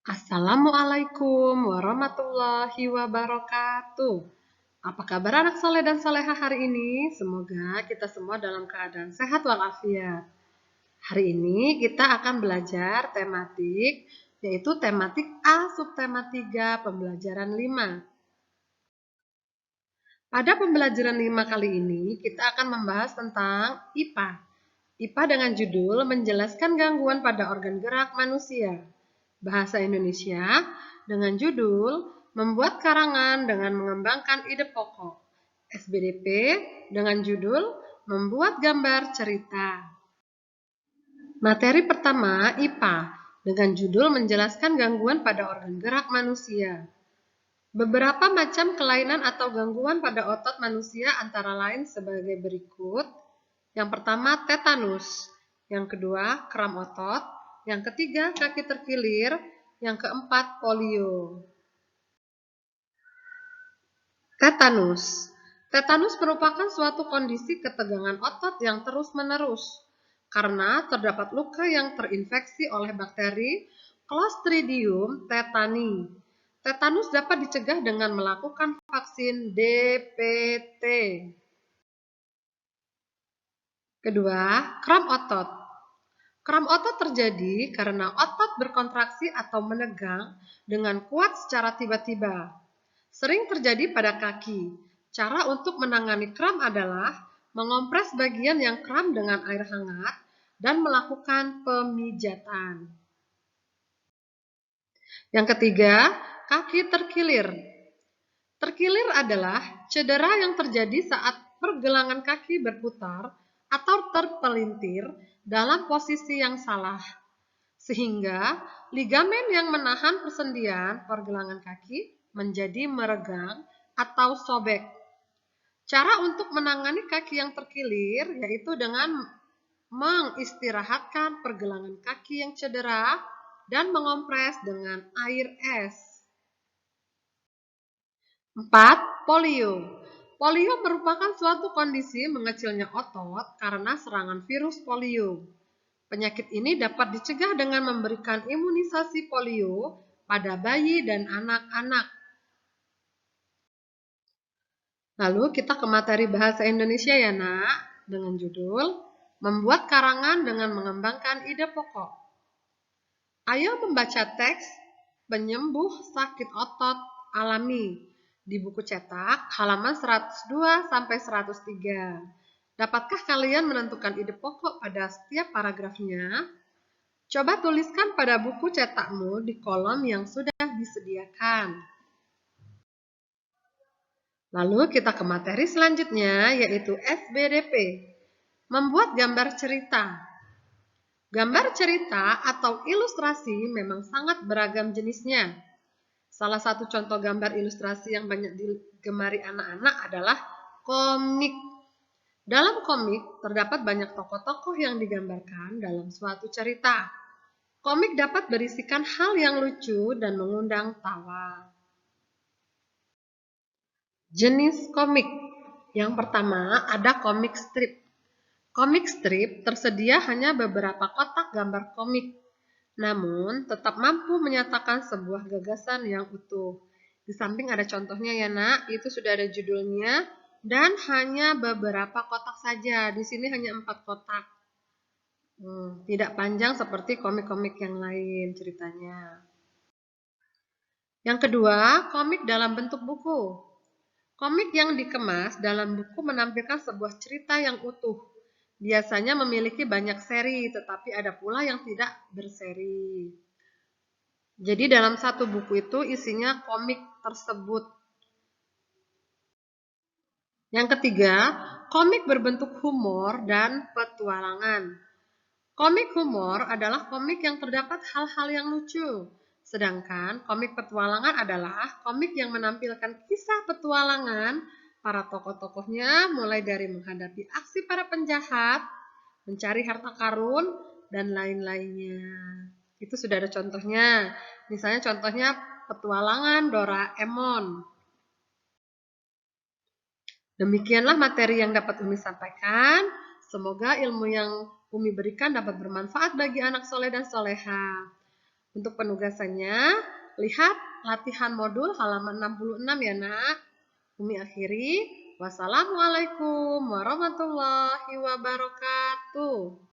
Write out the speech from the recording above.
Assalamualaikum warahmatullahi wabarakatuh. Apa kabar anak soleh dan soleha hari ini? Semoga kita semua dalam keadaan sehat walafiat. Hari ini kita akan belajar tematik, yaitu tematik A subtema 3 pembelajaran 5. Pada pembelajaran 5 kali ini, kita akan membahas tentang IPA. IPA dengan judul menjelaskan gangguan pada organ gerak manusia. Bahasa Indonesia dengan judul membuat karangan dengan mengembangkan ide pokok. SBDP dengan judul membuat gambar cerita. Materi pertama IPA dengan judul menjelaskan gangguan pada organ gerak manusia. Beberapa macam kelainan atau gangguan pada otot manusia antara lain sebagai berikut. Yang pertama tetanus, yang kedua kram otot, yang ketiga kaki terkilir, yang keempat polio. Tetanus. Tetanus merupakan suatu kondisi ketegangan otot yang terus-menerus karena terdapat luka yang terinfeksi oleh bakteri Clostridium tetani. Tetanus dapat dicegah dengan melakukan vaksin DPT. Kedua, kram otot. Kram otot terjadi karena otot berkontraksi atau menegang dengan kuat secara tiba-tiba. Sering terjadi pada kaki. Cara untuk menangani kram adalah mengompres bagian yang kram dengan air hangat dan melakukan pemijatan. Yang ketiga, kaki terkilir. Terkilir adalah cedera yang terjadi saat pergelangan kaki berputar atau terpelintir dalam posisi yang salah, sehingga ligamen yang menahan persendian pergelangan kaki menjadi meregang atau sobek. Cara untuk menangani kaki yang terkilir yaitu dengan mengistirahatkan pergelangan kaki yang cedera dan mengompres dengan air es. 4. Polio. Polio merupakan suatu kondisi mengecilnya otot karena serangan virus polio. Penyakit ini dapat dicegah dengan memberikan imunisasi polio pada bayi dan anak-anak. Lalu kita ke materi bahasa Indonesia ya nak, dengan judul membuat karangan dengan mengembangkan ide pokok. Ayo membaca teks penyembuh sakit otot alami di buku cetak halaman 102 sampai 103. Dapatkah kalian menentukan ide pokok pada setiap paragrafnya? Coba tuliskan pada buku cetakmu di kolom yang sudah disediakan. Lalu kita ke materi selanjutnya, yaitu SBDP. Membuat gambar cerita. Gambar cerita atau ilustrasi memang sangat beragam jenisnya. Salah satu contoh gambar ilustrasi yang banyak digemari anak-anak adalah komik. Dalam komik terdapat banyak tokoh-tokoh yang digambarkan dalam suatu cerita. Komik dapat berisikan hal yang lucu dan mengundang tawa. Jenis komik. Yang pertama ada komik strip. Komik strip tersedia hanya beberapa kotak gambar komik, namun tetap mampu menyatakan sebuah gagasan yang utuh. Di samping ada contohnya ya nak, itu sudah ada judulnya dan hanya beberapa kotak saja. Di sini hanya 4 kotak. Tidak panjang seperti komik-komik yang lain ceritanya. Yang kedua, komik dalam bentuk buku. Komik yang dikemas dalam buku menampilkan sebuah cerita yang utuh. Biasanya memiliki banyak seri, tetapi ada pula yang tidak berseri. Jadi dalam satu buku itu isinya komik tersebut. Yang ketiga, komik berbentuk humor dan petualangan. Komik humor adalah komik yang terdapat hal-hal yang lucu. Sedangkan komik petualangan adalah komik yang menampilkan kisah petualangan para tokoh-tokohnya mulai dari menghadapi aksi para penjahat, mencari harta karun, dan lain-lainnya. Itu sudah ada contohnya. Misalnya contohnya petualangan Doraemon. Demikianlah materi yang dapat Umi sampaikan. Semoga ilmu yang Umi berikan dapat bermanfaat bagi anak soleh dan soleha. Untuk penugasannya, lihat latihan modul halaman 66 ya nak. Umi akhiri. Wassalamualaikum warahmatullahi wabarakatuh.